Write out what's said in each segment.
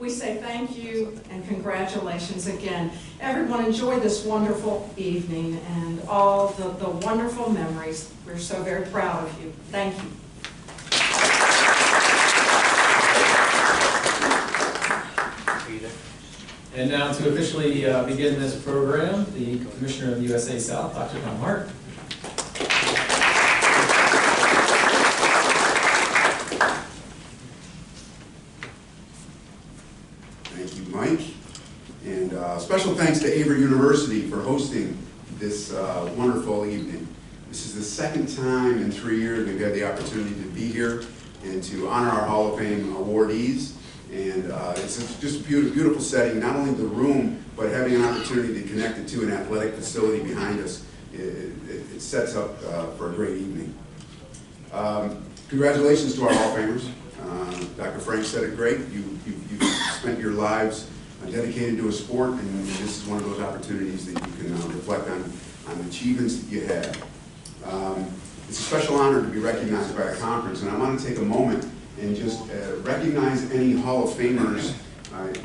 We say thank you and congratulations again. Everyone enjoy this wonderful evening and all the wonderful memories. We're so very proud of you. Thank you. And now to officially begin this program, the Commissioner of the USA South, Dr. Tom Hart. Thank you, Mike. And special thanks to Averett University for hosting this wonderful evening. This is the second time in 3 years we've had the opportunity to be here and to honor our Hall of Fame awardees. And it's just a beautiful setting, not only the room, but having an opportunity to connect it to an athletic facility behind us. It sets up for a great evening. Congratulations to our Hall of Famers. Dr. Frank said it great. You've spent your lives dedicated to a sport, and this is one of those opportunities that you can reflect on the achievements that you had. It's a special honor to be recognized by a conference, and I want to take a moment and just recognize any Hall of Famers.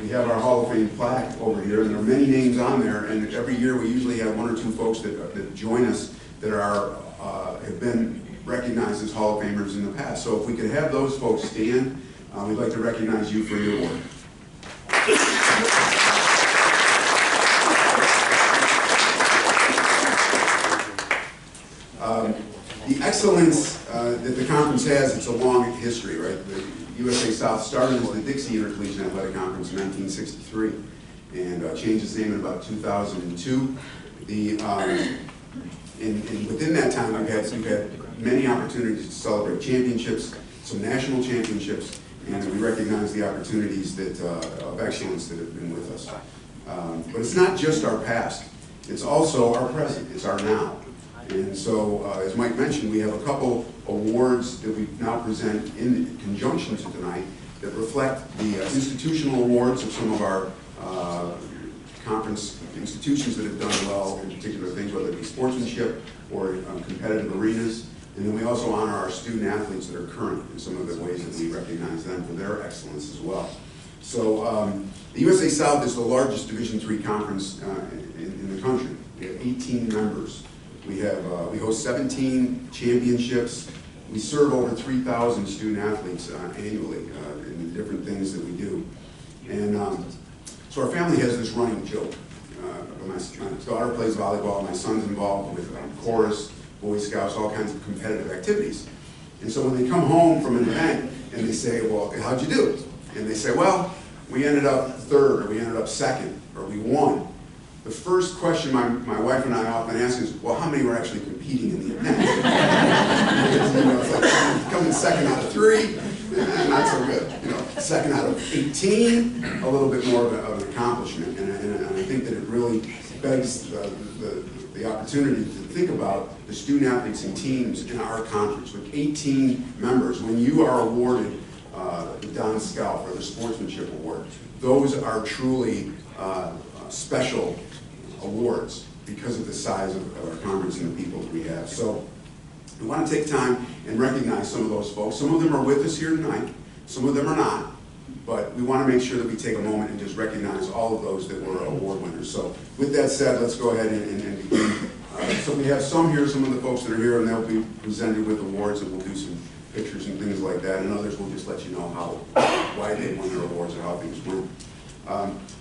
We have our Hall of Fame plaque over here, and there are many names on there, and every year we usually have 1 or 2 folks that join us that have been recognized as Hall of Famers in the past. So if we could have those folks stand, we'd like to recognize you for your work. The excellence that the conference has, it's a long history, right? The USA South started as the Dixie Intercollegiate Athletic Conference in 1963 and changed its name in about 2002. And within that time, we've had many opportunities to celebrate championships, some national championships, and we recognize the opportunities of excellence that have been with us. But it's not just our past, it's also our present, it's our now. And so, as Mike mentioned, we have a couple awards that we now present in conjunction to tonight that reflect the institutional awards of some of our conference institutions that have done well in particular things, whether it be sportsmanship or competitive arenas. And then we also honor our student athletes that are current in some of the ways that we recognize them for their excellence as well. So the USA South is the largest Division III conference in the country. We have 18 members. We host 17 championships. We serve over 3,000 student athletes annually in the different things that we do. And so our family has this running joke. My daughter plays volleyball. My son's involved with chorus, Boy Scouts, all kinds of competitive activities. And so when they come home from an event and they say, well, how'd you do? And they say, well, we ended up third, or we ended up second, or we won. The first question my wife and I often ask is, well, how many were actually competing in the event? It's like coming second out of 3, not so good. Second out of 18, a little bit more of an accomplishment. And I think that it really begs the opportunity to think about the student athletes and teams in our conference. With 18 members, when you are awarded the Don Scout or the Sportsmanship Award, those are truly special awards because of the size of our conference and the people that we have. So we want to take time and recognize some of those folks. Some of them are with us here tonight, some of them are not, but we want to make sure that we take a moment and just recognize all of those that were award winners. So with that said, let's go ahead and begin. So we have some here, some of the folks that are here, and they'll be presented with awards, and we'll do some pictures and things like that, and others will just let you know why they won their awards or how things went.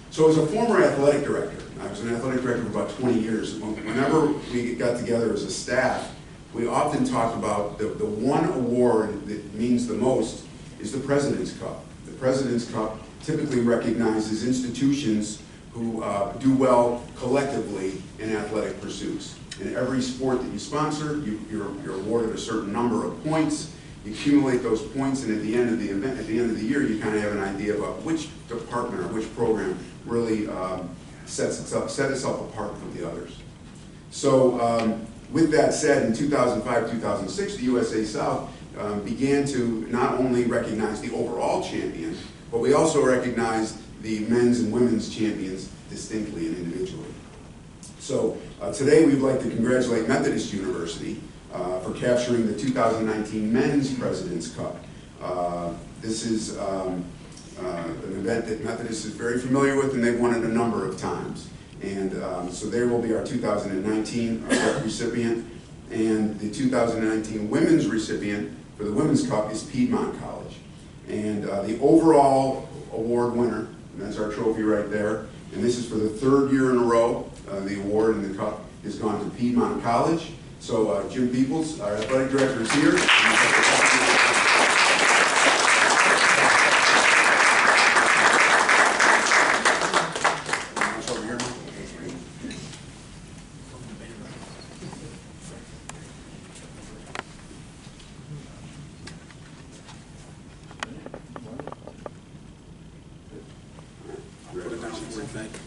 So as a former athletic director, I was an athletic director for about 20 years. Whenever we got together as a staff, we often talked about the one award that means the most is the President's Cup. The President's Cup typically recognizes institutions who do well collectively in athletic pursuits. In every sport that you sponsor, you're awarded a certain number of points. You accumulate those points, and at the end of the event, at the end of the year, you kind of have an idea about which department or which program really set itself apart from the others. So with that said, in 2005-2006, the USA South began to not only recognize the overall champion, but we also recognized the men's and women's champions distinctly and individually. So today we'd like to congratulate Methodist University for capturing the 2019 Men's President's Cup. This is an event that Methodist is very familiar with, and they've won it a number of times. And so they will be our 2019 recipient. And the 2019 women's recipient for the Women's Cup is Piedmont College. And the overall award winner, and that's our trophy right there, and this is for the 3rd year in a row, the award and the cup has gone to Piedmont College. So Jim Peoples, our athletic director, is here.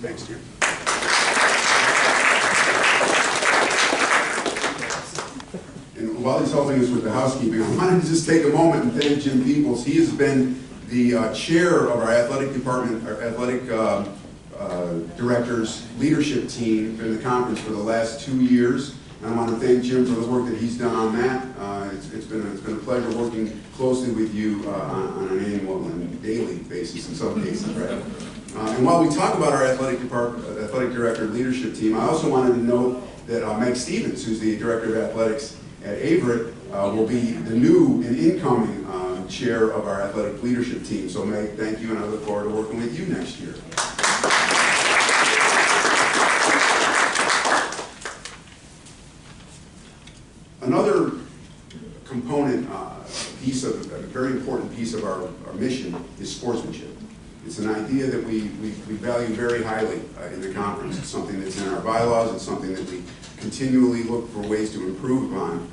Thanks, Jim. And while he's helping us with the housekeeping, I wanted to just take a moment and thank Jim Peoples. He has been the chair of our athletic department, our athletic director's leadership team in the conference for the last 2 years. And I want to thank Jim for the work that he's done on that. It's been a pleasure working closely with you on an annual and daily basis in some cases, right? And while we talk about our athletic director leadership team, I also wanted to note that Meg Stevens, who's the director of athletics at Averett, will be the new and incoming chair of our athletic leadership team. So Meg, thank you, and I look forward to working with you next year. Another component, a very important piece of our mission is sportsmanship. It's an idea that we value very highly in the conference. It's something that's in our bylaws. It's something that we continually look for ways to improve upon.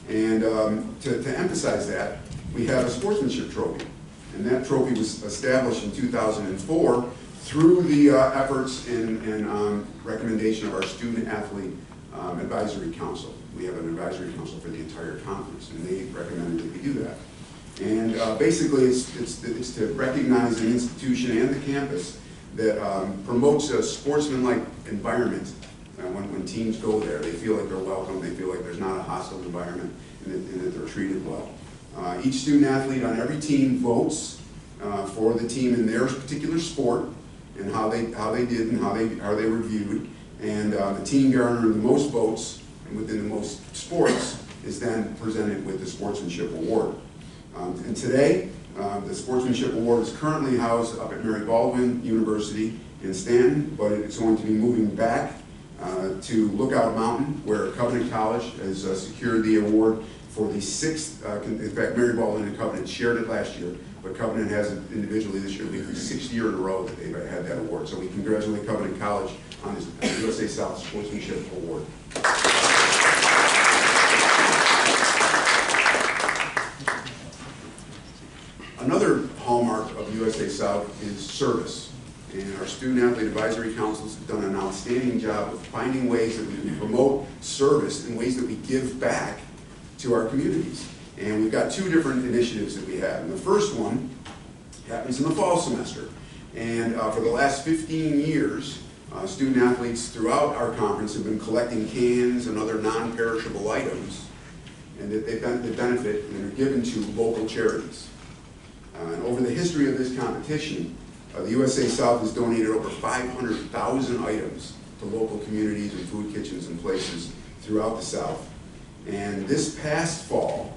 And to emphasize that, we have a sportsmanship trophy. And that trophy was established in 2004 through the efforts and recommendation of our Student Athlete Advisory Council. We have an advisory council for the entire conference, and they recommended that we do that. And basically, it's to recognize an institution and the campus that promotes a sportsmanlike environment. When teams go there, they feel like they're welcome, they feel like there's not a hostile environment, and that they're treated well. Each student athlete on every team votes for the team in their particular sport and how they did and how they were viewed. And the team garnering the most votes and within the most sports is then presented with the Sportsmanship Award. And today, the Sportsmanship Award is currently housed up at Mary Baldwin University in Stanton, but it's going to be moving back to Lookout Mountain, where Covenant College has secured the award for the 6th, in fact, Mary Baldwin and Covenant shared it last year, but Covenant has it individually this year. It'll be the 6th year in a row that they've had that award. So we congratulate Covenant College on this USA South Sportsmanship Award. Another hallmark of USA South is service. And our Student Athlete Advisory Councils have done an outstanding job of finding ways that we can promote service and ways that we give back to our communities. And we've got 2 different initiatives that we have. And the first one happens in the fall semester. And for the last 15 years, student athletes throughout our conference have been collecting cans and other non-perishable items, and that they benefit and are given to local charities. And over the history of this competition, the USA South has donated over 500,000 items to local communities and food kitchens and places throughout the South. And this past fall,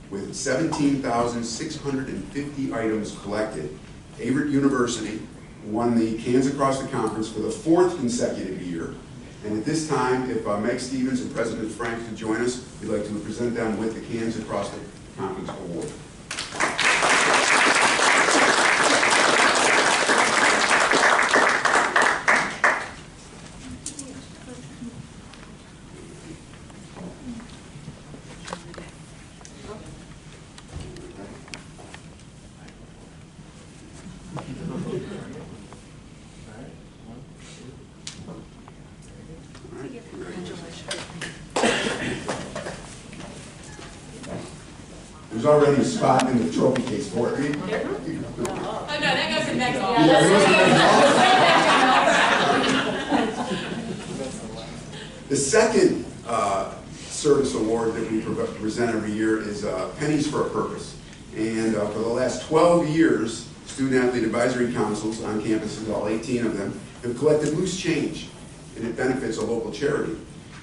with 17,650 items collected, Averett University won the Cans Across the Conference for the 4th consecutive year. And at this time, if Meg Stevens and President Frank could join us, we'd like to present them with the Cans Across the Conference Award. There's already a spot in the trophy case for it. Oh, no, that goes in next The second service award that we present every year is Pennies for a Purpose. And for the last 12 years, student-athlete advisory councils on campuses, all 18 of them, have collected loose change, and it benefits a local charity.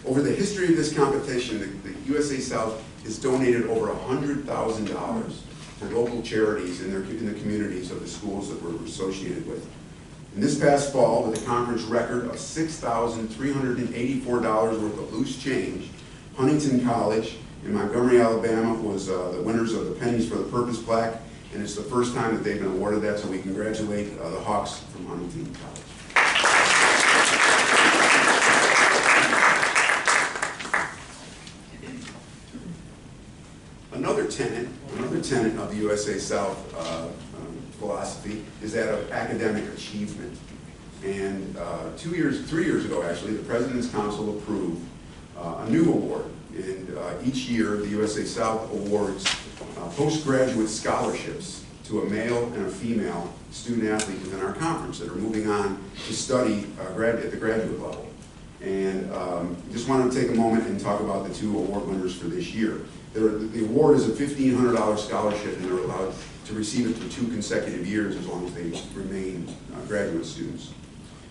Over the history of this competition, the USA South has donated over $100,000 to local charities in the communities of the schools that we're associated with. And this past fall, with a conference record of $6,384 worth of loose change, Huntington College in Montgomery, Alabama was the winners of the Pennies for the Purpose plaque, and it's the first time that they've been awarded that, so we congratulate the Hawks from Huntington College. Another tenet of the USA South philosophy is that of academic achievement. And 3 years ago, actually, the President's Council approved a new award. And each year, the USA South awards postgraduate scholarships to a male and a female student athlete within our conference that are moving on to study at the graduate level. And just wanted to take a moment and talk about the two award winners for this year. The award is a $1,500 scholarship, and they're allowed to receive it for 2 consecutive years as long as they remain graduate students.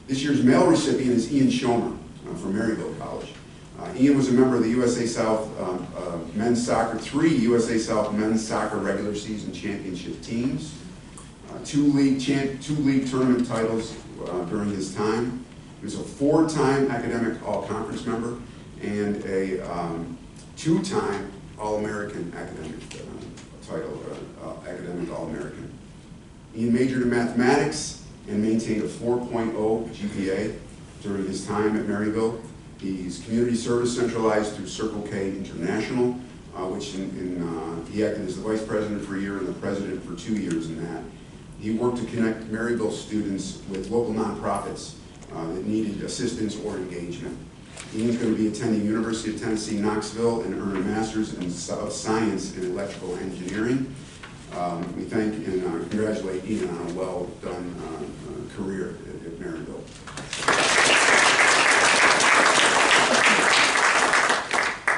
This year's male recipient is Ian Schomer from Maryville College. Ian was a member of the USA South men's soccer, 3 USA South men's soccer regular season championship teams, 2 league tournament titles during his time. He was a 4-time academic all-conference member and a 2-time All-American academic title, academic All-American. Ian majored in mathematics and maintained a 4.0 GPA during his time at Maryville. He's community service centralized through Circle K International, which he acted as the vice president for a year and the president for 2 years in that. He worked to connect Maryville students with local nonprofits that needed assistance or engagement. Ian's going to be attending University of Tennessee, Knoxville, and earn a master's of science in electrical engineering. We thank and congratulate Ian on a well-done career at Maryville.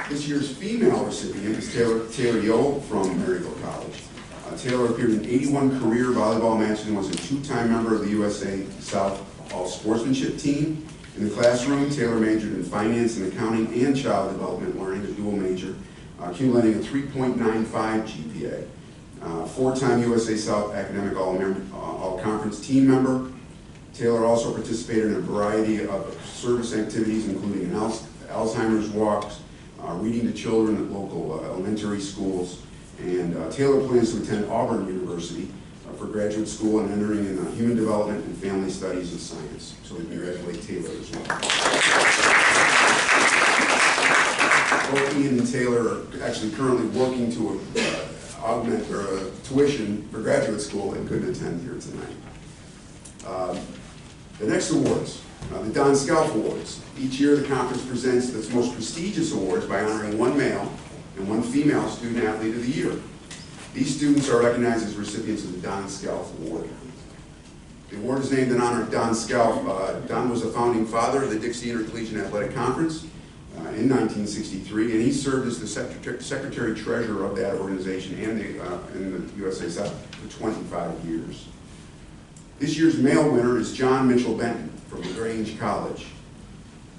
This year's female recipient is Taylor Yo from Maryville College. Taylor appeared in 81 career volleyball matches and was a 2-time member of the USA South All-Sportsmanship team. In the classroom, Taylor majored in finance and accounting and child development learning, a dual major, accumulating a 3.95 GPA. 4-time USA South Academic All-Conference team member. Taylor also participated in a variety of service activities, including Alzheimer's walks, reading to children at local elementary schools, and Taylor plans to attend Auburn University for graduate school and entering in human development and family studies and science. So we congratulate Taylor as well. Both Ian and Taylor are actually currently working to augment their tuition for graduate school and couldn't attend here tonight. The next awards, the Don Scalf Awards. Each year the conference presents its most prestigious awards by honoring 1 male and 1 female student athlete of the year. These students are recognized as recipients of the Don Scalf Award. The award is named in honor of Don Scalf. Don was the founding father of the Dixie Intercollegiate Athletic Conference in 1963, and he served as the secretary-treasurer of that organization and in the USA South for 25 years. This year's male winner is John Mitchell Benton from LaGrange College.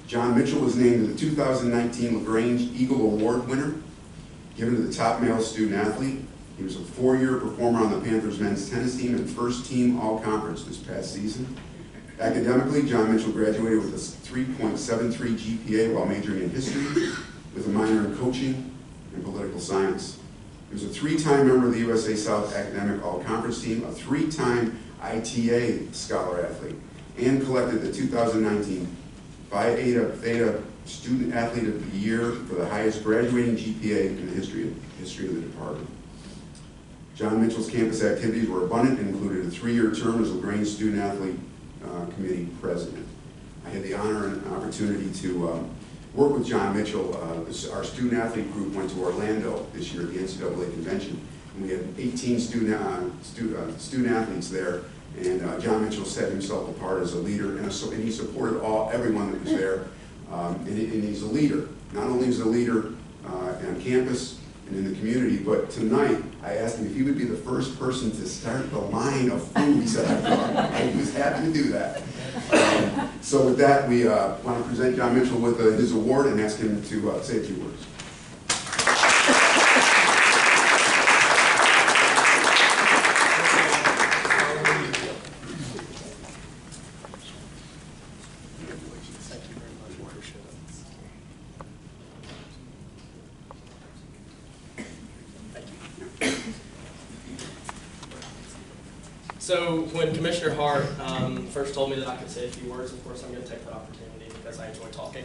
John Mitchell was named the 2019 LaGrange Eagle Award winner, given to the top male student athlete. He was a 4-year performer on the Panthers men's tennis team and first-team all-conference this past season. Academically, John Mitchell graduated with a 3.73 GPA while majoring in history with a minor in coaching and political science. He was a 3-time member of the USA South Academic All-Conference team, a 3-time ITA Scholar Athlete, and collected the 2019 Phi Theta Student Athlete of the Year for the highest graduating GPA in the history of the department. John Mitchell's campus activities were abundant and included a 3-year term as LaGrange Student Athlete Committee President. I had the honor and opportunity to work with John Mitchell. Our student athlete group went to Orlando this year at the NCAA convention, and we had 18 student athletes there, and John Mitchell set himself apart as a leader, and he supported everyone that was there, and he's a leader. Not only is he a leader on campus and in the community, but tonight I asked him if he would be the first person to start the line of food. He said, I was happy to do that. So with that, we want to present John Mitchell with his award and ask him to say a few words. So when Commissioner Hart first told me that I could say a few words, of course I'm going to take that opportunity because I enjoy talking.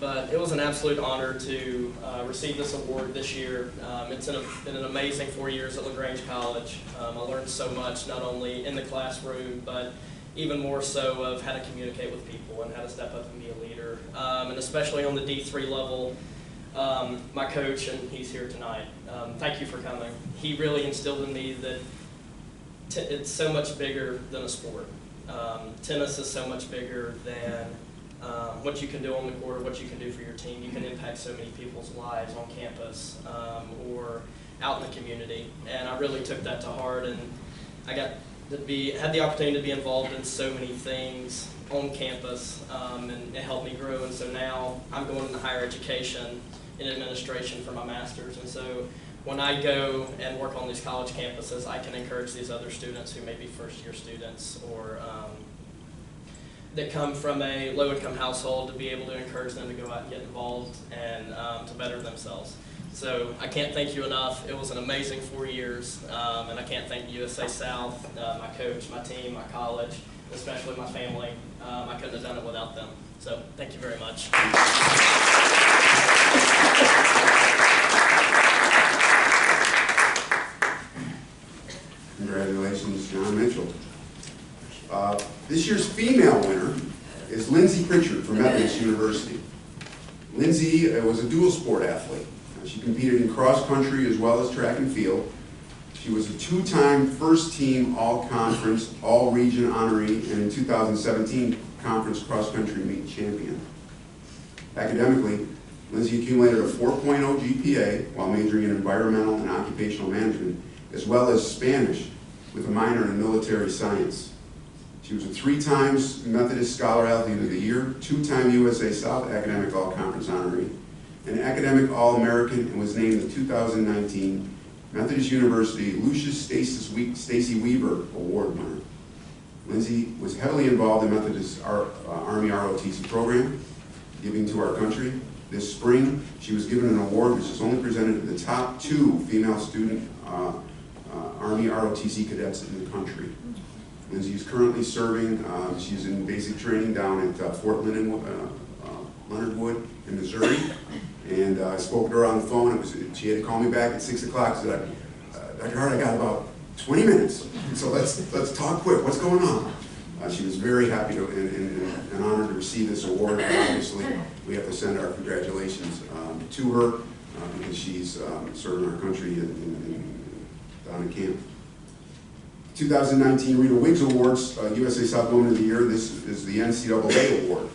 But it was an absolute honor to receive this award this year. It's been an amazing 4 years at LaGrange College. I learned so much, not only in the classroom, but even more so of how to communicate with people and how to step up and be a leader. And especially on the D3 level, my coach, and he's here tonight, thank you for coming. He really instilled in me that it's so much bigger than a sport. Tennis is so much bigger than what you can do on the court, what you can do for your team. You can impact so many people's lives on campus or out in the community. And I really took that to heart, and I had the opportunity to be involved in so many things on campus, and it helped me grow. And so now I'm going into higher education in administration for my master's, and so when I go and work on these college campuses, I can encourage these other students who may be first-year students or that come from a low-income household to be able to encourage them to go out and get involved and to better themselves. So I can't thank you enough. It was an amazing 4 years, and I can't thank USA South, my coach, my team, my college, especially my family. I couldn't have done it without them. So thank you very much. Congratulations, John Mitchell. This year's female winner is Lindsay Pritchard from Methodist University. Lindsay was a dual sport athlete. She competed in cross country as well as track and field. She was a two-time first-team all-conference, all-region honoree, and in 2017, conference cross-country meet champion. Academically, Lindsay accumulated a 4.0 GPA while majoring in environmental and occupational management, as well as Spanish with a minor in military science. She was a 3 times Methodist Scholar Athlete of the Year, 2-time USA South Academic All-Conference honoree, an Academic All-American, and was named the 2019 Methodist University Lucius Stacy Weaver Award winner. Lindsay was heavily involved in Methodist Army ROTC program, Giving to Our Country. This spring, she was given an award which is only presented to the top 2 female student Army ROTC cadets in the country. Lindsay is currently serving, she's in basic training down at Fort Lynn Leonard Wood in Missouri. And I spoke to her on the phone. She had to call me back at 6 o'clock. She said, Dr. Hart, I got about 20 minutes. So let's talk quick. What's going on? She was very happy to and honored to receive this award. Obviously, we have to send our congratulations to her because she's serving our country down in camp. 2019 Rita Wiggs Awards, USA South Woman of the Year. This is the NCAA award.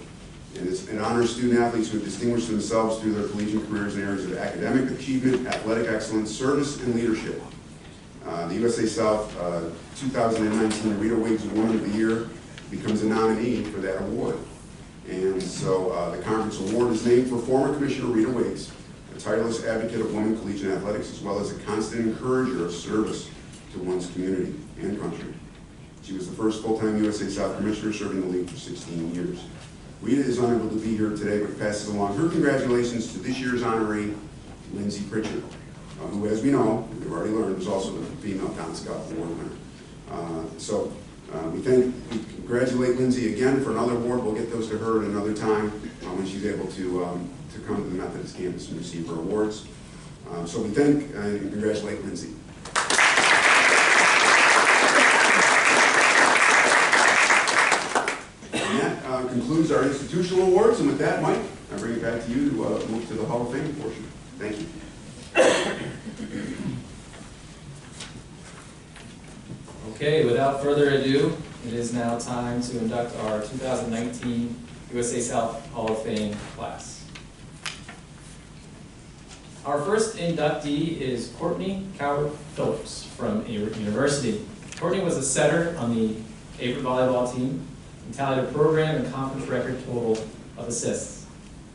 And it honors student athletes who have distinguished themselves through their collegiate careers in areas of academic achievement, athletic excellence, service, and leadership. The USA South 2019 Rita Wiggs Woman of the Year becomes a nominee for that award. And so the conference award is named for former Commissioner Rita Wiggs, a tireless advocate of women collegiate athletics, as well as a constant encourager of service to one's community and country. She was the first full-time USA South Commissioner serving the league for 16 years. Rita is unable to be here today, but passes along her congratulations to this year's honoree, Lindsay Pritchard, who, as we know, we've already learned, was also the female Town Scout Award winner. We congratulate Lindsay again for another award. We'll get those to her at another time when she's able to come to the Methodist campus and receive her awards. So we thank and congratulate Lindsay. Concludes our institutional awards, and with that, Mike, I bring it back to you to move to the Hall of Fame portion. Thank you. Okay, without further ado, it is now time to induct our 2019 USA South Hall of Fame class. Our first inductee is Courtney Cowart-Phillips from Averett University. Courtney was a setter on the Averett volleyball team and tallied a program and conference record total of assists.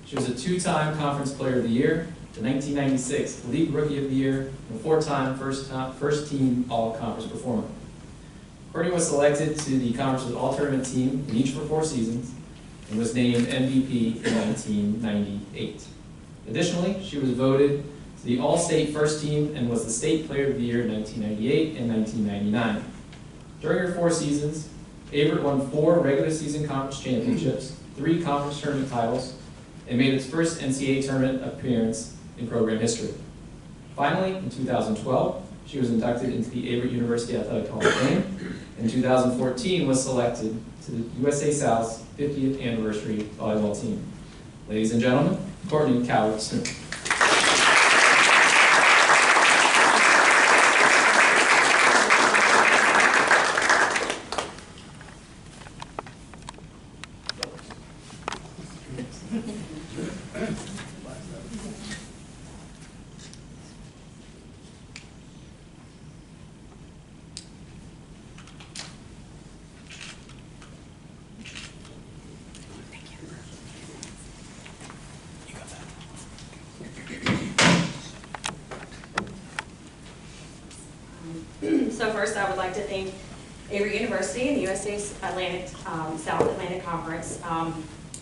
She was a two-time Conference Player of the Year, the 1996 League Rookie of the Year, and a four-time first-team All-Conference performer. Courtney was selected to the conference's all-tournament team in each of her 4 seasons and was named MVP in 1998. Additionally, she was voted to the All-State First Team and was the State Player of the Year in 1998 and 1999. During her 4 seasons, Averett won 4 regular season conference championships, 3 conference tournament titles, and made its first NCAA tournament appearance in program history. Finally, in 2012, she was inducted into the Averett University Athletic Hall of Fame. In 2014, was selected to the USA South's 50th anniversary volleyball team. Ladies and gentlemen, Courtney Cowart-Smith. So first, I would like to thank Averett University and the USA South Atlantic Conference.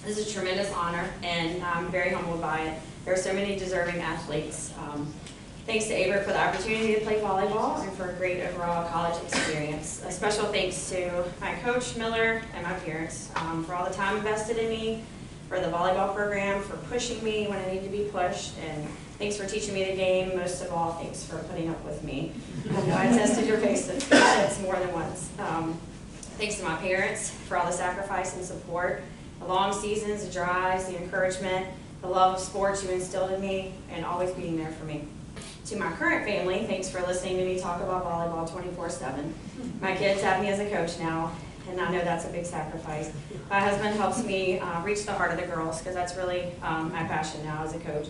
This is a tremendous honor, and I'm very humbled by it. There are so many deserving athletes. Thanks to Averett for the opportunity to play volleyball and for a great overall college experience. A special thanks to my coach, Miller, and my parents for all the time invested in me, for the volleyball program, for pushing me when I needed to be pushed, and thanks for teaching me the game. Most of all, thanks for putting up with me. I know I tested your patience more than once. Thanks to my parents for all the sacrifice and support, the long seasons, the drives, the encouragement, the love of sports you instilled in me, and always being there for me. To my current family, thanks for listening to me talk about volleyball 24/7. My kids have me as a coach now, and I know that's a big sacrifice. My husband helps me reach the heart of the girls, because that's really my passion now as a coach.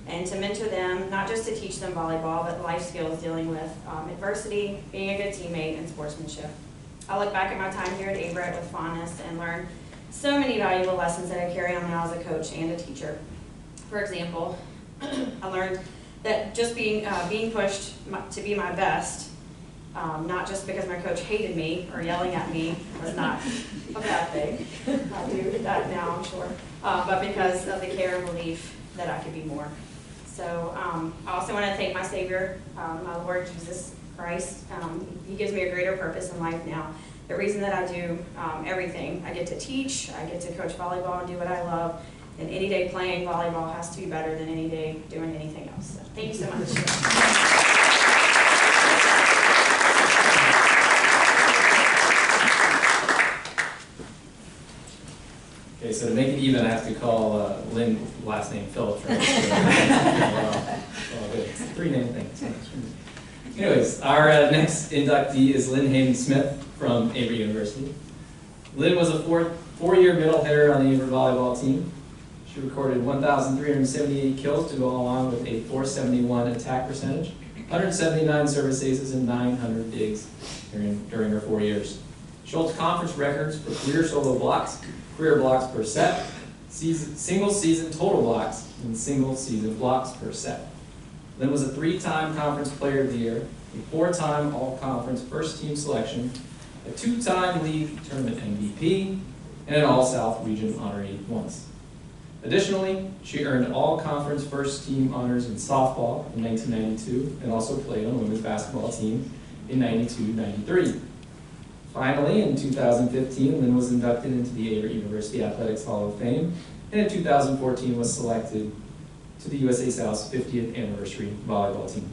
And to mentor them, not just to teach them volleyball, but life skills dealing with adversity, being a good teammate, and sportsmanship. I look back at my time here at Averett with fondness and learn so many valuable lessons that I carry on now as a coach and a teacher. For example, I learned that just being pushed to be my best, not just because my coach hated me or yelling at me, was not a bad thing. I do that now, I'm sure, but because of the care and belief that I could be more. So I also want to thank my Savior, my Lord Jesus Christ. He gives me a greater purpose in life now. The reason that I do everything, I get to teach, I get to coach volleyball and do what I love, and any day playing volleyball has to be better than any day doing anything else. So thank you so much. Okay, so to make it even, I have to call Lynn, last name Phillips, right? Good. It's a 3-name thing. Anyways, our next inductee is Lynn Haden-Smith from Averett University. Lynn was a four-year middle hitter on the Averett volleyball team. She recorded 1,378 kills to go along with a .471 attack percentage, 179 service aces, and 900 digs during her 4 years. She holds conference records for career solo blocks, career blocks per set, single season total blocks, and single season blocks per set. Lynn was a 3-time Conference Player of the Year, a 4-time All-Conference First Team selection, a 2-time League Tournament MVP, and an All-South Region honoree once. Additionally, she earned All-Conference First Team honors in softball in 1992 and also played on the women's basketball team in 92-93. Finally, in 2015, Lynn was inducted into the Averett University Athletics Hall of Fame, and in 2014 was selected to the USA South's 50th anniversary volleyball team.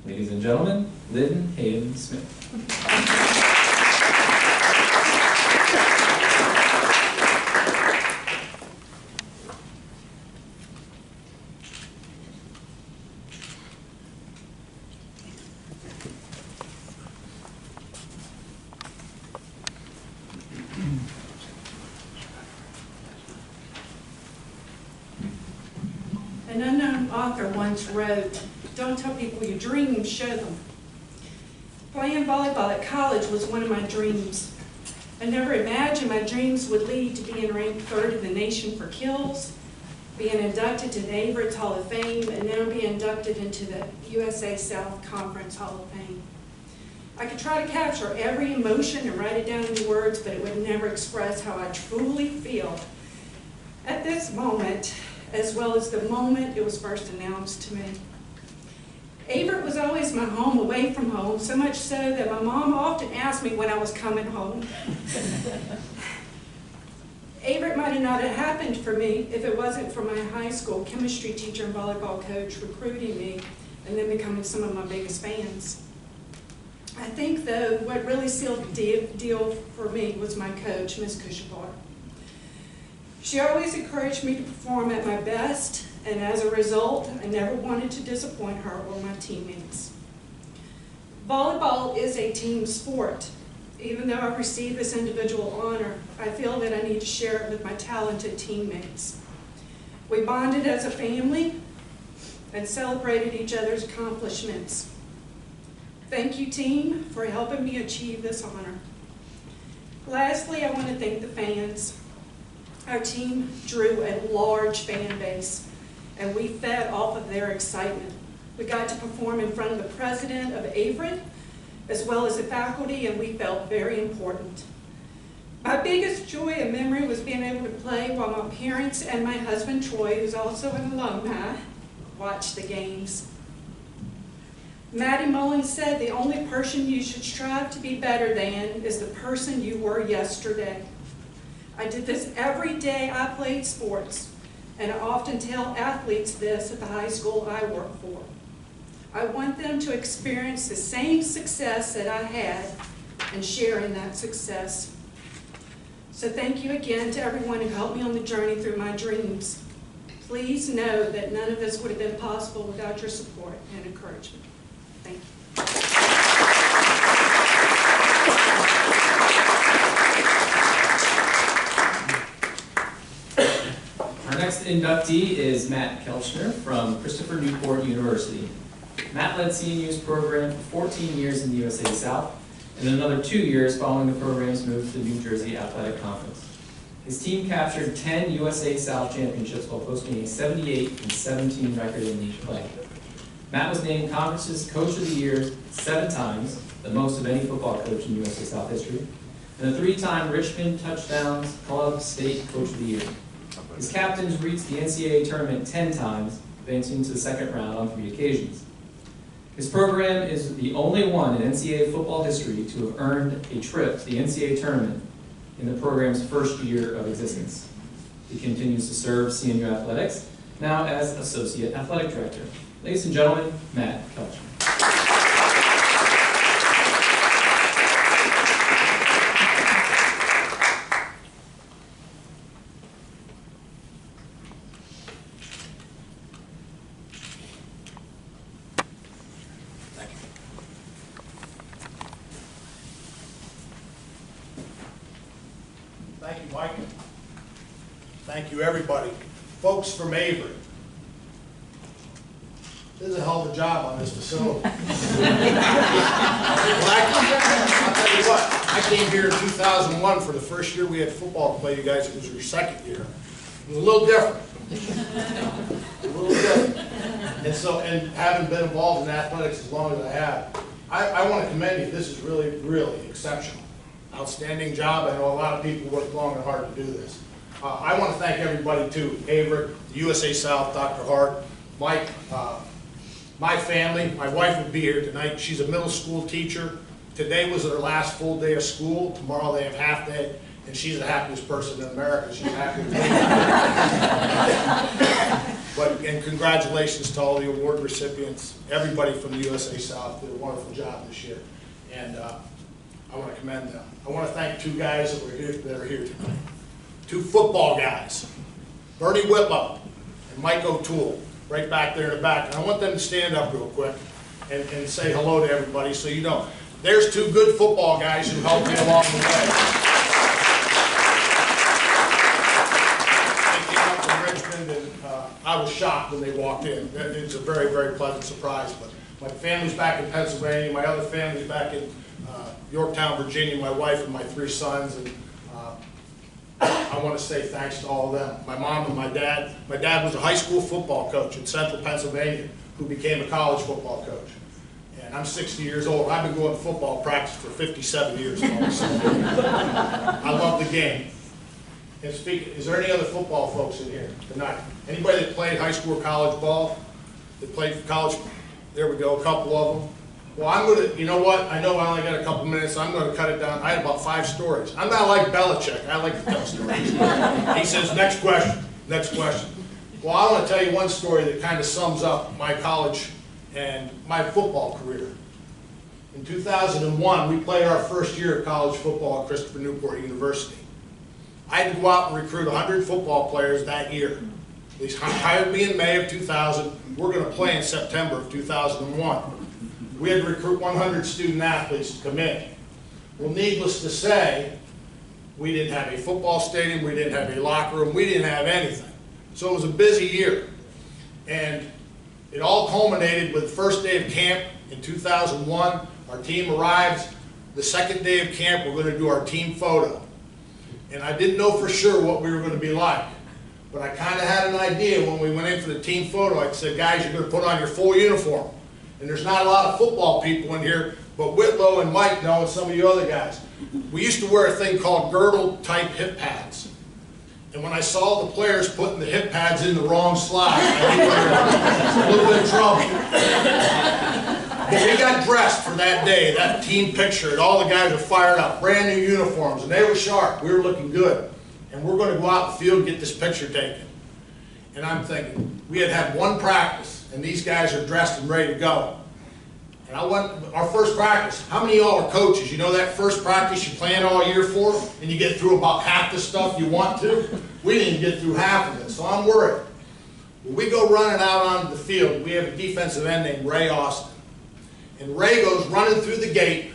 Ladies and gentlemen, Lynn Haden-Smith. An unknown One author once wrote, "Don't tell people your dreams, show them." Playing volleyball at college was one of my dreams. I never imagined my dreams would lead to being ranked 3rd in the nation for kills, being inducted to the Averett Hall of Fame, and now being inducted into the USA South Conference Hall of Fame. I could try to capture every emotion and write it down in words, but it would never express how I truly feel at this moment, as well as the moment it was first announced to me. Averett was always my home away from home, so much so that my mom often asked me when I was coming home. Averett might have not have happened for me if it wasn't for my high school chemistry teacher and volleyball coach recruiting me and then becoming some of my biggest fans. I think, though, what really sealed the deal for me was my coach, Ms. Cushabar. She always encouraged me to perform at my best, and as a result, I never wanted to disappoint her or my teammates. Volleyball is a team sport. Even though I received this individual honor, I feel that I need to share it with my talented teammates. We bonded as a family and celebrated each other's accomplishments. Thank you, team, for helping me achieve this honor. Lastly, I want to thank the fans. Our team drew a large fan base, and we fed off of their excitement. We got to perform in front of the president of Averett, as well as the faculty, and we felt very important. My biggest joy and memory was being able to play while my parents and my husband, Troy, who's also an alumni, watched the games. Maddie Mullins said the only person you should strive to be better than is the person you were yesterday. I did this every day I played sports, and I often tell athletes this at the high school I work for. I want them to experience the same success that I had and share in that success. So thank you again to everyone who helped me on the journey through my dreams. Please know that none of this would have been possible without your support and encouragement. Thank you. Our next inductee is Matt Kelchner from Christopher Newport University. Matt led CNU's program for 14 years in the USA South, and another 2 years following the program's move to the New Jersey Athletic Conference. His team captured 10 USA South championships while posting a 78-17 record in league play. Matt was named Conference's Coach of the Year 7 times, the most of any football coach in USA South history, and a 3-time Richmond Touchdowns Club State Coach of the Year. His captains reached the NCAA tournament 10 times, advancing to the second round on 3 occasions. His program is the only one in NCAA football history to have earned a trip to the NCAA tournament in the program's first year of existence. He continues to serve CNU Athletics, now as Associate Athletic Director. Ladies and gentlemen, Matt Kelchner. Thank you, Mike. Thank you, everybody. Folks from Averett. This is a hell of a job on this facility. Well, I'll tell you what, I came here in 2001 for the first year we had football to play. You guys, it was your second year. It was a little different. A little different. And having been involved in athletics as long as I have, I want to commend you. This is really, really exceptional. Outstanding job. I know a lot of people worked long and hard to do this. I want to thank everybody too. Averett, the USA South, Dr. Hart, Mike, my family. My wife would be here tonight. She's a middle school teacher. Today was her last full day of school. Tomorrow they have half day, and she's the happiest person in America. She's happy to be here. And congratulations to all the award recipients, everybody from the USA South did a wonderful job this year. And I want to commend them. I want to thank 2 guys that are here tonight. 2 football guys, Bernie Whitlow and Mike O'Toole, right back there in the back. And I want them to stand up real quick and say hello to everybody so you know. There's 2 good football guys who helped me along the way. They came up from Richmond, and I was shocked when they walked in. It's a very, very pleasant surprise. But my family's back in Pennsylvania. My other family's back in Yorktown, Virginia, my wife and my 3 sons. And I want to say thanks to all of them. My mom and my dad. My dad was a high school football coach in Central Pennsylvania who became a college football coach. And I'm 60 years old. I've been going to football practice for 57 years. I love the game. And speaking, is there any other football folks in here tonight? Anybody that played high school or college ball? That played for college? There we go, a couple of them. Well, I'm going to, you know what? I know I only got a couple minutes, so I'm going to cut it down. I had about 5 stories. I'm not like Belichick. I like to tell stories. He says, next question, next question. Well, I want to tell you one story that kind of sums up my college and my football career. In 2001, we played our first year of college football at Christopher Newport University. I had to go out and recruit 100 football players that year. They hired me in May of 2000. We're going to play in September of 2001. We had to recruit 100 student athletes to come in. Well, needless to say, we didn't have a football stadium, we didn't have a locker room, we didn't have anything. So it was a busy year. And it all culminated with the first day of camp in 2001. Our team arrives. The second day of camp, we're going to do our team photo. And I didn't know for sure what we were going to be like. But I kind of had an idea when we went in for the team photo. I said, guys, you're going to put on your full uniform. And there's not a lot of football people in here, but Whitlow and Mike know, and some of you other guys. We used to wear a thing called girdle-type hip pads. And when I saw the players putting the hip pads in the wrong slide, I knew we were in a little bit of trouble. But we got dressed for that day, that team picture, and all the guys were fired up, brand new uniforms, and they were sharp. We were looking good. And we're going to go out in the field and get this picture taken. And I'm thinking, we had one practice, and these guys are dressed and ready to go. And our first practice, how many of y'all are coaches? You know that first practice you plan all year for, and you get through about half the stuff you want to? We didn't get through half of it, so I'm worried. When we go running out onto the field, we have a defensive end named Ray Austin. And Ray goes running through the gate,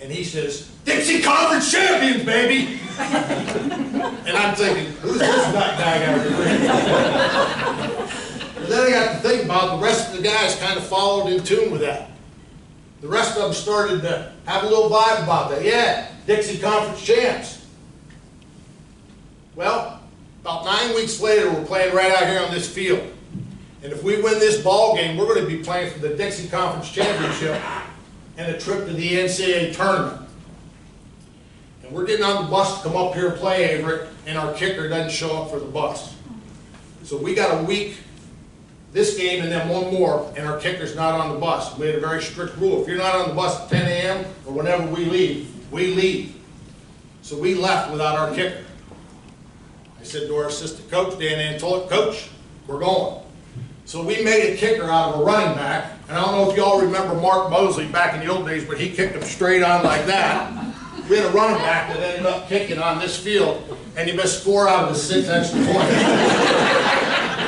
and he says, Dixie Conference champions, baby! And I'm thinking, who's this nut guy got to bring? But then I got to think about the rest of the guys kind of followed in tune with that. The rest of them started to have a little vibe about that. Yeah, Dixie Conference champs. Well, about 9 weeks later, we're playing right out here on this field. And if we win this ball game, we're going to be playing for the Dixie Conference Championship and a trip to the NCAA tournament. And we're getting on the bus to come up here and play Averett, and our kicker doesn't show up for the bus. So we got a week, this game and then one more, and our kicker's not on the bus. We had a very strict rule. If you're not on the bus at 10 a.m. or whenever we leave, we leave. So we left without our kicker. I said to our assistant coach, Dan Antolik, Coach, we're going. So we made a kicker out of a running back, and I don't know if y'all remember Mark Mosley back in the old days, but he kicked him straight on like that. We had a running back that ended up kicking on this field, and he missed 4 out of his 6 extra points.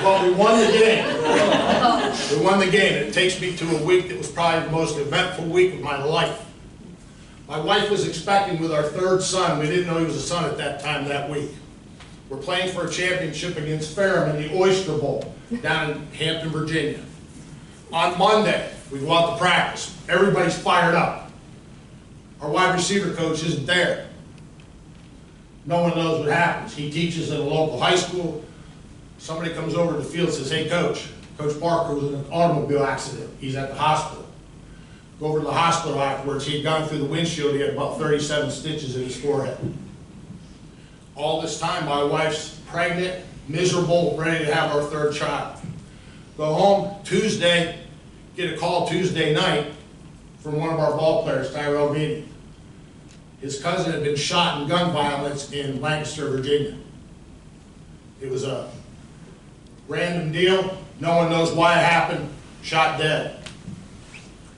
But we won the game. We won the game. It takes me to a week that was probably the most eventful week of my life. My wife was expecting with our 3rd son. We didn't know he was a son at that time that week. We're playing for a championship against Ferrum in the Oyster Bowl down in Hampton, Virginia. On Monday, we go out to practice. Everybody's fired up. Our wide receiver coach isn't there. No one knows what happens. He teaches at a local high school. Somebody comes over to the field and says, hey, Coach Parker was in an automobile accident. He's at the hospital. Go over to the hospital afterwards. He had gone through the windshield. He had about 37 stitches in his forehead. All this time, my wife's pregnant, miserable, ready to have our 3rd child. Go home Tuesday, get a call Tuesday night from one of our ball players, Tyrell Beatty. His cousin had been shot in gun violence in Lancaster, Virginia. It was a random deal. No one knows why it happened. Shot dead.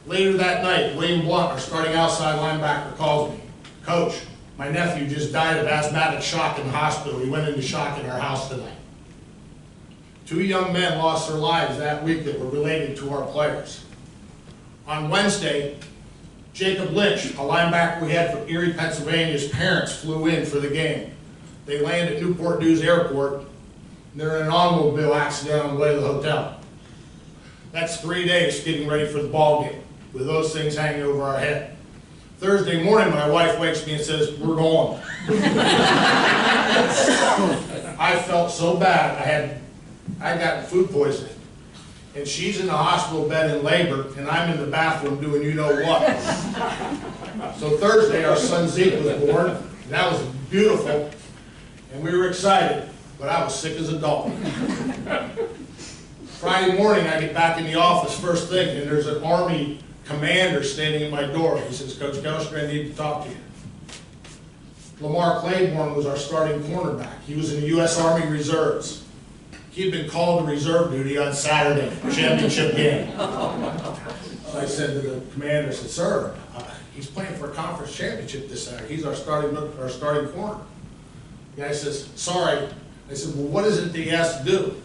Later that night, William Blunt, our starting outside linebacker, calls me. Coach, my nephew just died of asthmatic shock in the hospital. He went into shock in our house tonight. 2 young men lost their lives that week that were related to our players. On Wednesday, Jacob Lynch, a linebacker we had from Erie, Pennsylvania, his parents flew in for the game. They landed at Newport News Airport, and they're in an automobile accident on the way to the hotel. That's 3 days getting ready for the ball game, with those things hanging over our head. Thursday morning, my wife wakes me and says, "We're going." I felt so bad. I got food poisoning. And she's in the hospital bed in labor, and I'm in the bathroom doing you know what. So Thursday, our son Zeke was born, and that was beautiful, and we were excited, but I was sick as a dog. Friday morning, I get back in the office first thing, and there's an Army commander standing at my door. He says, "Coach Kelster, I need to talk to you." Lamar Claiborne was our starting cornerback. He was in the U.S. Army Reserves. He had been called to reserve duty on Saturday, championship game. So I said to the commander, I said, "Sir, he's playing for a conference championship this Saturday. He's our starting corner." The guy says, "Sorry." I said, "Well, what is it that he has to do?"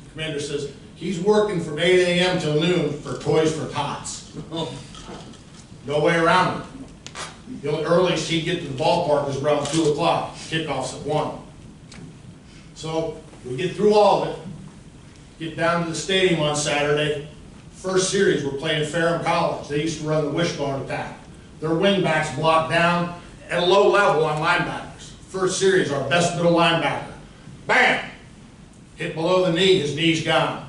The commander says, "He's working from 8 a.m. till noon for Toys for Tots." No way around it. The only earliest he'd get to the ballpark is around 2 o'clock. Kickoff's at 1. So we get through all of it, get down to the stadium on Saturday. First series, we're playing Ferrum College. They used to run the wishbone attack. Their wingbacks blocked down at a low level on linebackers. First series, our best middle linebacker. Bam! Hit below the knee, his knee's gone.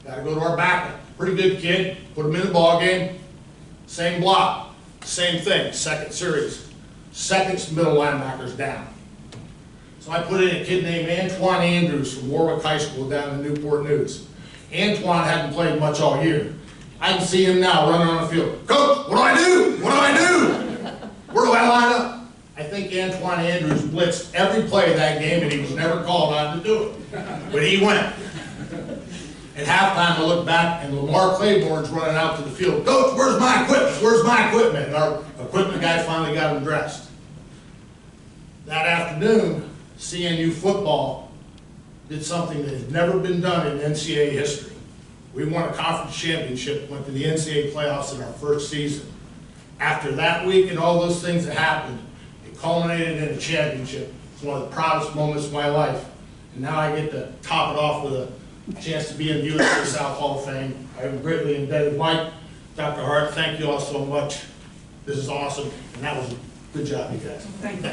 Got to go to our backup. Pretty good kid, put him in the ball game. Same block, same thing, second series. Second middle linebacker's down. So I put in a kid named Antoine Andrews from Warwick High School down in Newport News. Antoine hadn't played much all year. I can see him now running on the field. "Coach, what do I do? What do I do? Where do I line up?" I think Antoine Andrews blitzed every play of that game, and he was never called on to do it. But he went. At halftime, I look back, and Lamar Claiborne's running out to the field. "Coach, where's my equipment? Where's my equipment?" And our equipment guy finally got him dressed. That afternoon, CNU football did something that had never been done in NCAA history. We won a conference championship, went to the NCAA playoffs in our first season. After that week and all those things that happened, it culminated in a championship. It's one of the proudest moments of my life. And now I get to top it off with a chance to be in the USA South Hall of Fame. I am greatly indebted. Mike, Dr. Hart, thank you all so much. This is awesome, and that was a good job, you guys. Thank you.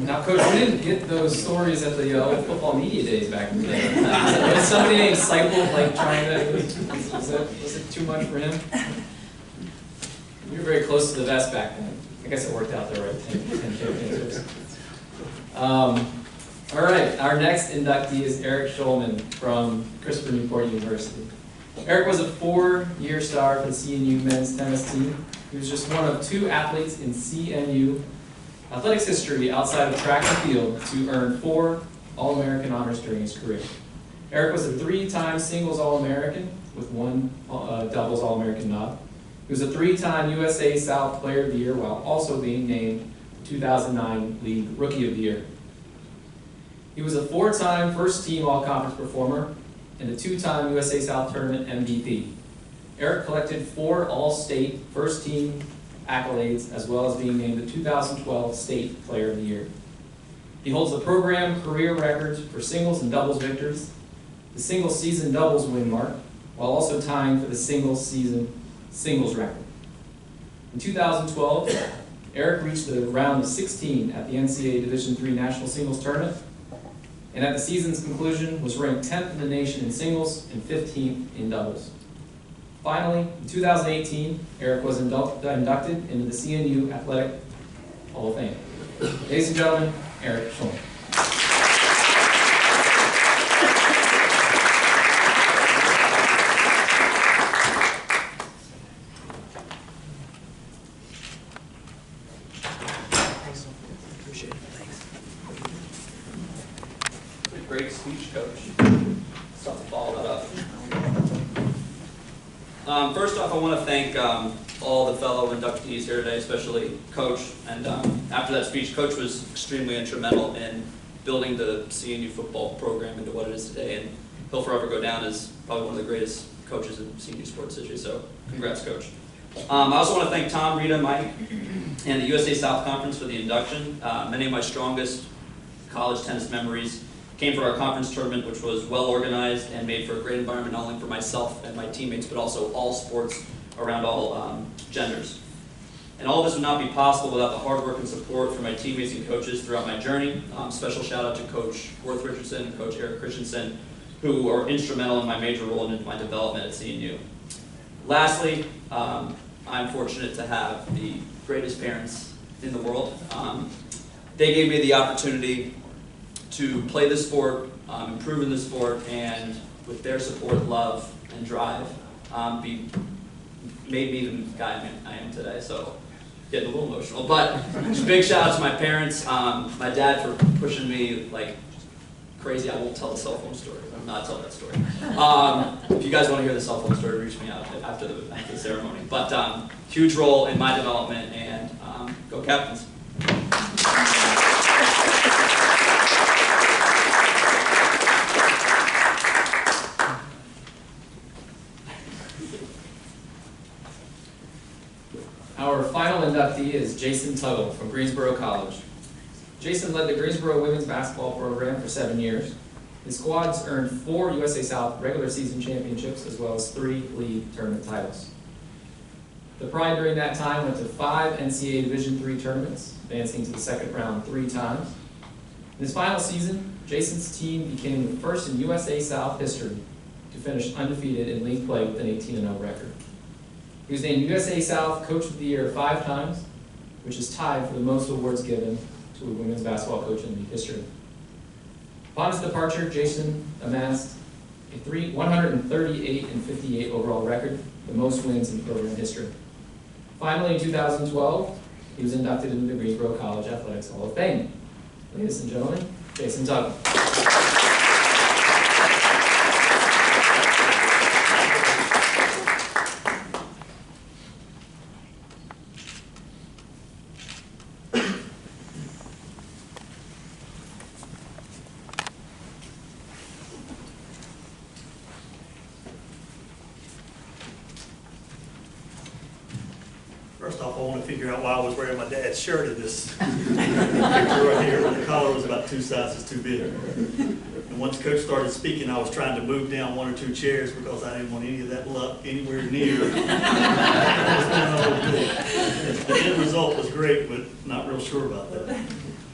Now, Coach, we didn't get those stories at the old football media days back in the day. Was somebody named Seipel like trying to? Was it too much for him? You were very close to the vest back then. I guess it worked out there, right? 10 all right, our next inductee is Eric Schulman from Christopher Newport University. Eric was a 4-year star for the CNU men's tennis team. He was just one of 2 athletes in CNU athletics history outside of track and field to earn 4 All-American honors during his career. Eric was a 3-time singles All-American with 1 doubles All-American nod. He was a 3-time USA South Player of the Year while also being named the 2009 League Rookie of the Year. He was a 4-time first-team All-Conference performer and a 2-time USA South Tournament MVP. Eric collected 4 All-State first-team accolades as well as being named the 2012 State Player of the Year. He holds the program career records for singles and doubles victories, the singles season doubles win mark, while also tying for the singles season singles record. In 2012, Eric reached the round of 16 at the NCAA Division III National Singles Tournament, and at the season's conclusion was ranked 10th in the nation in singles and 15th in doubles. Finally, in 2018, Eric was inducted into the CNU Athletic Hall of Fame. Ladies and gentlemen, Eric Schulman. Great speech, Coach. Stuff to follow that up. First off, I want to thank all the fellow inductees here today, especially Coach. And after that speech, Coach was extremely instrumental in building the CNU football program into what it is today. And he'll forever go down as probably one of the greatest coaches in senior sports history, so congrats, Coach. I also want to thank Tom, Rita, Mike, and the USA South Conference for the induction. Many of my strongest college tennis memories came from our conference tournament, which was well organized and made for a great environment, not only for myself and my teammates, but also all sports around all genders. And all this would not be possible without the hard work and support from my teammates and coaches throughout my journey. Special shout out to Coach Worth Richardson and Coach Eric Christensen, who are instrumental in my major role in my development at CNU. Lastly, I'm fortunate to have the greatest parents in the world. They gave me the opportunity to play this sport, improve in this sport, and with their support, love, and drive, made me the guy I am today. So, getting a little emotional. But big shout out to my parents, my dad for pushing me like crazy. I won't tell the cell phone story. I'm not telling that story. If you guys want to hear the cell phone story, reach me out after the ceremony. But huge role in my development, and go Captains. Our final inductee is Jason Tuggle from Greensboro College. Jason led the Greensboro women's basketball program for 7 years. His squads earned 4 USA South regular season championships as well as 3 league tournament titles. The Pride during that time went to 5 NCAA Division III tournaments, advancing to the second round 3 times. In his final season, Jason's team became the first in USA South history to finish undefeated in league play with an 18-0 record. He was named USA South Coach of the Year 5 times, which is tied for the most awards given to a women's basketball coach in league history. Upon his departure, Jason amassed a 138-58 overall record, the most wins in program history. Finally, in 2012, he was inducted into the Greensboro College Athletics Hall of Fame. Ladies and gentlemen, Jason Tuggle. First off, I want to figure out why I was wearing my dad's shirt in this picture right here. The collar was about 2 sizes too big. And once Coach started speaking, I was trying to move down 1 or 2 chairs because I didn't want any of that luck anywhere near what was going on over there. The end result was great, but not real sure about that.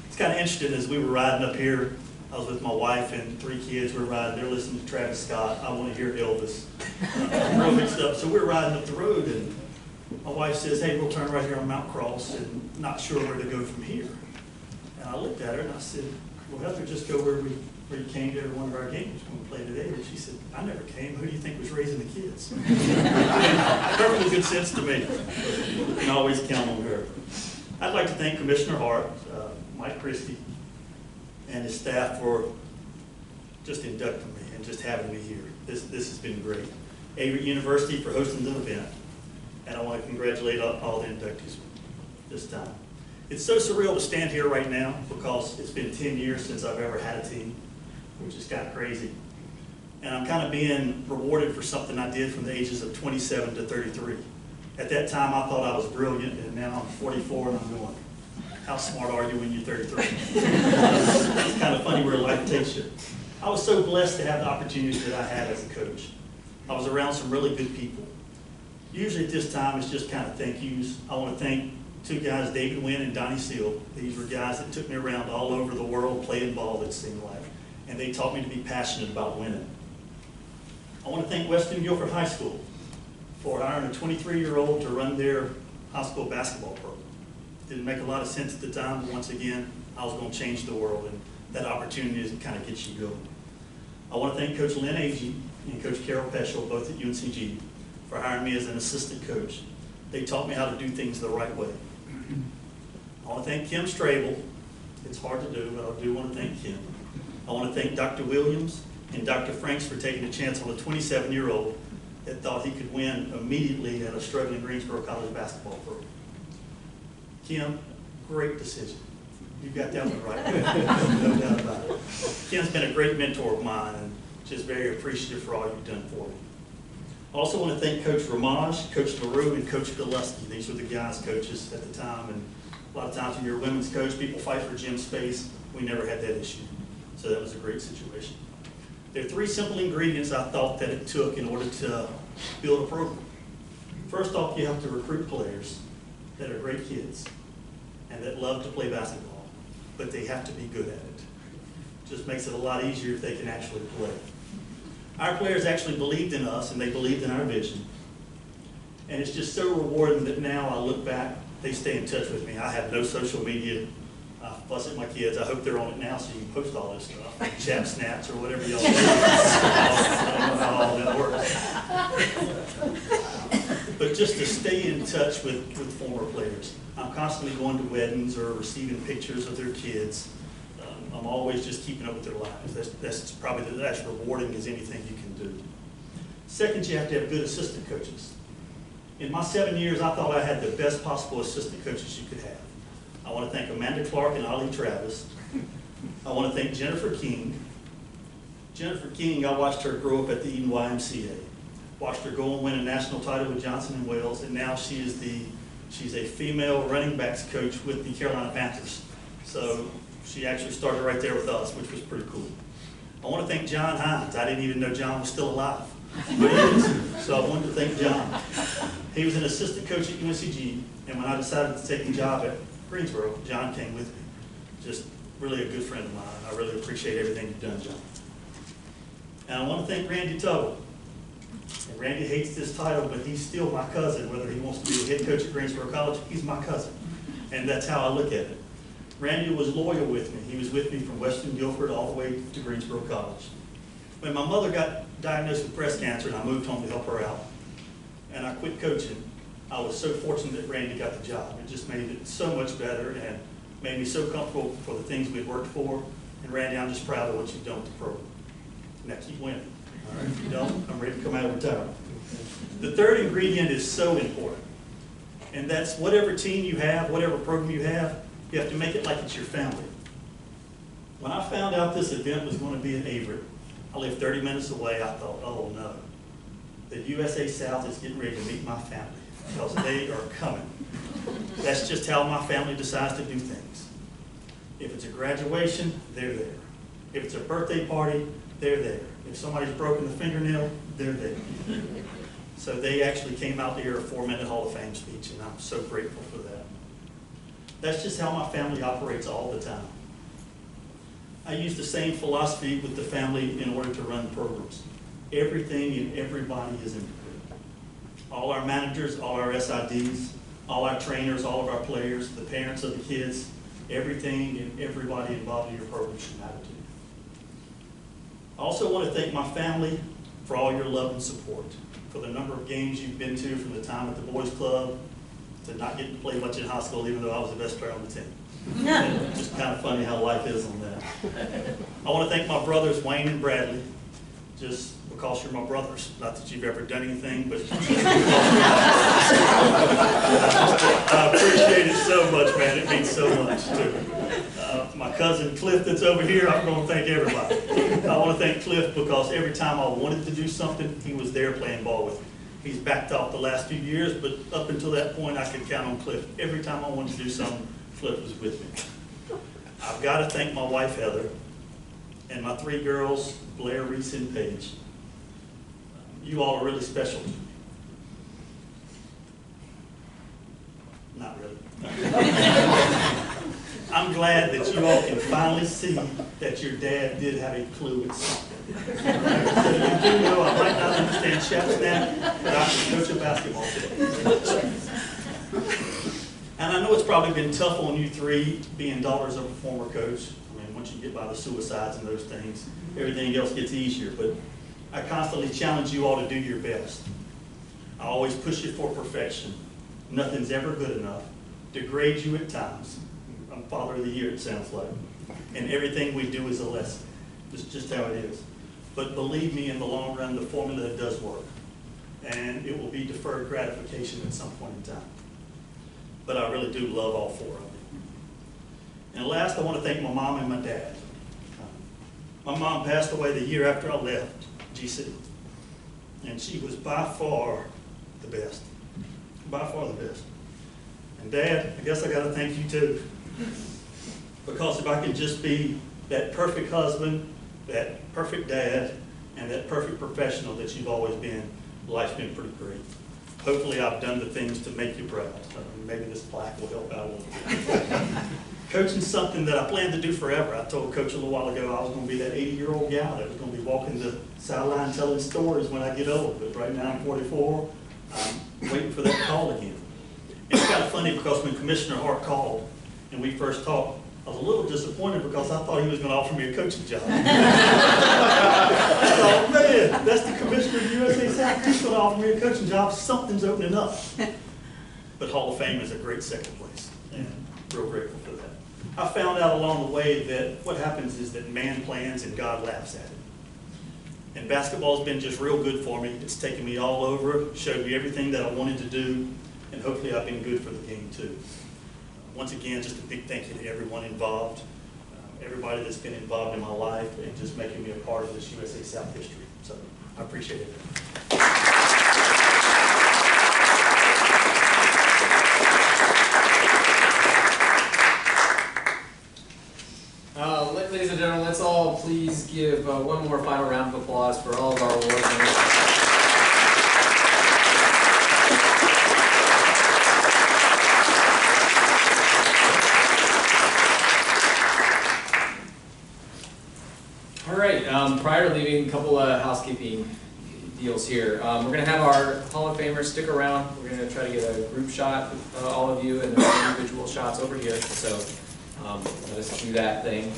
It's kind of interesting, as we were riding up here, I was with my wife and 3 kids. We were riding, they're listening to Travis Scott. I want to hear Elvis. Real mixed up. So we're riding up the road, and my wife says, hey, we'll turn right here on Mount Cross, and not sure where to go from here. And I looked at her and I said, well, Heather, just go where you came to every one of our games when we played today. And she said, I never came. Who do you think was raising the kids? Perfectly good sense to me. You can always count on her. I'd like to thank Commissioner Hart, Mike Christie, and his staff for just inducting me and just having me here. This has been great. Averett University for hosting the event. And I want to congratulate all the inductees this time. It's so surreal to stand here right now because it's been 10 years since I've ever had a team, which is kind of crazy. And I'm kind of being rewarded for something I did from the ages of 27 to 33. At that time, I thought I was brilliant, and now I'm 44 and I'm going, how smart are you when you're 33? It's kind of funny where life takes you. I was so blessed to have the opportunity that I had as a coach. I was around some really good people. Usually at this time, it's just kind of thank yous. I want to thank 2 guys, David Wynn and Donnie Seal. These were guys that took me around all over the world playing ball, it seemed like. And they taught me to be passionate about winning. I want to thank Western Guilford High School for hiring a 23-year-old to run their high school basketball program. Didn't make a lot of sense at the time, but once again, I was going to change the world, and that opportunity is kind of gets you going. I want to thank Coach Lynn Agee and Coach Carol Peschel, both at UNCG, for hiring me as an assistant coach. They taught me how to do things the right way. I want to thank Kim Strable. It's hard to do, but I do want to thank Kim. I want to thank Dr. Williams and Dr. Franks for taking a chance on a 27-year-old that thought he could win immediately at a struggling Greensboro College basketball program. Kim, great decision. You got that one right. No doubt about it. Kim's been a great mentor of mine, and Just very appreciative for all you've done for me. I also want to thank Coach Ramage, Coach LaRue, and Coach Gillespie. These were the guys' coaches at the time, and a lot of times when you're a women's coach, people fight for gym space. We never had that issue, so that was a great situation. There are 3 simple ingredients I thought that it took in order to build a program. First off, you have to recruit players that are great kids and that love to play basketball, but they have to be good at it. Just makes it a lot easier if they can actually play. Our players actually believed in us and they believed in our vision. And it's just so rewarding that now I look back, they stay in touch with me. I have no social media. I fuss at my kids. I hope they're on it now so you can post all this stuff. Chat snaps or whatever y'all do. I don't know how all that works. But just to stay in touch with former players. I'm constantly going to weddings or receiving pictures of their kids. I'm always just keeping up with their lives. That's probably as rewarding as anything you can do. Second, you have to have good assistant coaches. In my 7 years, I thought I had the best possible assistant coaches you could have. I want to thank Amanda Clark and Ollie Travis. I want to thank Jennifer King. Jennifer King, I watched her grow up at the Eden YMCA. Watched her go and win a national title with Johnson & Wales, and now she's a female running backs coach with the Carolina Panthers. So she actually started right there with us, which was pretty cool. I want to thank John Hines. I didn't even know John was still alive, but he is. So I wanted to thank John. He was an assistant coach at UNCG, and when I decided to take the job at Greensboro, John came with me. Just really a good friend of mine. I really appreciate everything you've done, John. And I want to thank Randy Tubble. And Randy hates this title, but he's still my cousin. Whether he wants to be the head coach at Greensboro College, he's my cousin. And that's how I look at it. Randy was loyal with me. He was with me from Western Guilford all the way to Greensboro College. When my mother got diagnosed with breast cancer and I moved home to help her out, and I quit coaching, I was so fortunate that Randy got the job. It just made it so much better and made me so comfortable for the things we'd worked for. And Randy, I'm just proud of what you've done with the program. Now keep winning. All right, if you don't, I'm ready to come out of retirement. The third ingredient is so important. And that's whatever team you have, whatever program you have to make it like it's your family. When I found out this event was going to be in Averett, I lived 30 minutes away, I thought, oh no. The USA South is getting ready to meet my family because they are coming. That's just how my family decides to do things. If it's a graduation, they're there. If it's a birthday party, they're there. If somebody's broken the fingernail, they're there. So they actually came out to hear a 4-minute Hall of Fame speech, and I'm so grateful for that. That's just how my family operates all the time. I use the same philosophy with the family in order to run programs. Everything and everybody is important. All our managers, all our SIDs, all our trainers, all of our players, the parents of the kids, everything and everybody involved in your program should matter to you. I also want to thank my family for all your love and support, for the number of games you've been to from the time at the boys club to not getting to play much in high school, even though I was the best player on the team. Just kind of funny how life is on that. I want to thank my brothers, Wayne and Bradley, just because you're my brothers. Not that you've ever done anything, but I appreciate it so much, man. It means so much, too. My cousin Cliff that's over here, I'm going to thank everybody. I want to thank Cliff because every time I wanted to do something, he was there playing ball with me. He's backed off the last few years, but up until that point, I could count on Cliff. Every time I wanted to do something, Cliff was with me. I've got to thank my wife, Heather, and my 3 girls, Blair, Reese, and Paige. You all are really special to me. Not really. I'm glad that you all can finally see that your dad did have a clue at something. So you do know I might not understand chef snap, but I can coach a basketball team. And I know it's probably been tough on you 3 being daughters of a former coach. I mean, once you get by the suicides and those things, everything else gets easier. But I constantly challenge you all to do your best. I always push you for perfection. Nothing's ever good enough. Degrade you at times. I'm Father of the Year, it sounds like. And everything we do is a lesson. It's just how it is. But believe me, in the long run, the formula does work. And it will be deferred gratification at some point in time. But I really do love all 4 of you. And last, I want to thank my mom and my dad. My mom passed away the year after I left GC. And she was by far the best. By far the best. And Dad, I guess I gotta thank you too. Because if I could just be that perfect husband, that perfect dad, and that perfect professional that you've always been, life's been pretty great. Hopefully I've done the things to make you proud. Maybe this plaque will help out a little bit. Coaching's something that I plan to do forever. I told Coach a little while ago I was going to be that 80-year-old gal that was going to be walking the sideline telling stories when I get old. But right now I'm 44. I'm waiting for that call again. And it's kind of funny because when Commissioner Hart called and we first talked, I was a little disappointed because I thought he was going to offer me a coaching job. I thought, man, that's the commissioner of the USA South. He's going to offer me a coaching job. Something's opening up. But Hall of Fame is a great second place, and real grateful for that. I found out along the way that what happens is that man plans and God laughs at it. And basketball's been just real good for me. It's taken me all over, showed me everything that I wanted to do, and hopefully I've been good for the game too. Once again, just a big thank you to everyone involved, everybody that's been involved in my life and just making me a part of this USA South history. So I appreciate it. Ladies and gentlemen, let's all please give one more final round of applause for all of our award winners. All right, prior to leaving, a couple of housekeeping deals here. We're going to have our Hall of Famers stick around. We're going to try to get a group shot with all of you and then individual shots over here. So let us do that thing.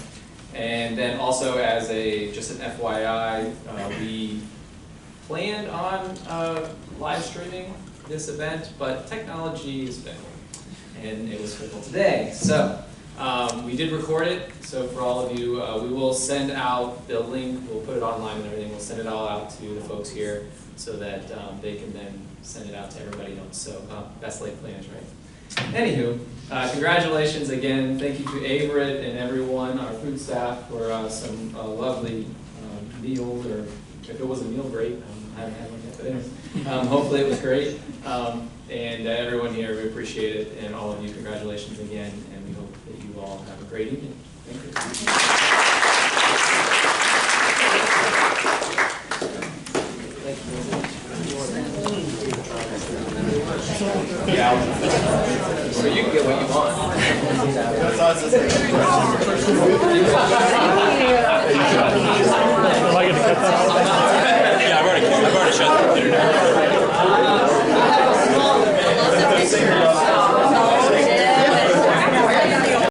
And then also as just an FYI, we planned on live streaming this event, but technology is fickle, and it was fickle today. So we did record it, so for all of you, we will send out the link, we'll put it online and everything, we'll send it all out to the folks here so that they can then send it out to everybody else. So best laid plans, right? Anywho, congratulations again. Thank you to Averett and everyone, our food staff, for some lovely meals, or if it was a meal, great. I haven't had one yet, but anyway, hopefully it was great. And everyone here, we appreciate it, and all of you, congratulations again, and we hope that you all have a great evening. Thank you. Yeah, so you can get what you want. Am I going to cut that? Yeah, I've already shut the computer down.